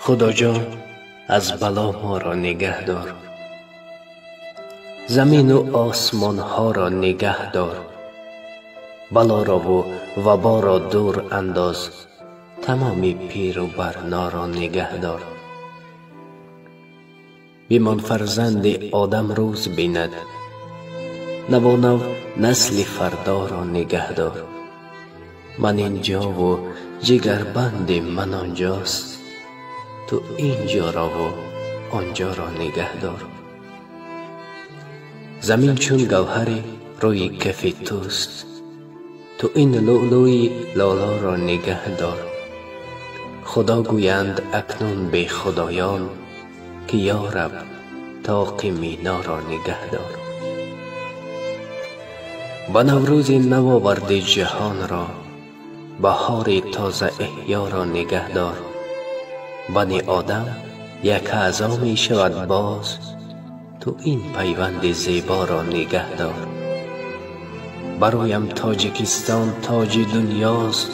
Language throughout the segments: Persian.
خدا جان از بلا ما را نگه دار، زمین و آسمان ها را نگه دار، بلا را و وبا را دور انداز، تمام پیر و برنا را نگه دار. بیمان فرزند آدم روز بیند، نوانو نسل فردا را نگه دار. من اینجا و جگربند من آنجاست، تو اینجا را و آنجا را نگه دار. زمین چون گوهری روی کف توست، تو این لؤلؤی لالا را نگه دار. خدا گویند اکنون به خدایان که یا رب طاق مینا را نگه دار. به نوروز نو آورده جهان را، بهار تازه احیا را نگه دار. بنی آدم یک اعضا می شود باز، تو این پیوند زیبا را نگه دار. برایم تاجیکستان تاج دنیاست،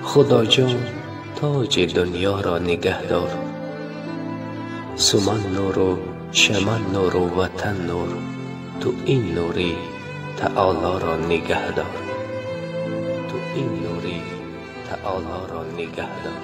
خدا جان تاج دنیا را نگه دار. سمن نور و چمن نور و وطن نور، تو این نوری تعالی را نگه دار. تو این نوری تعالی را نگه دار.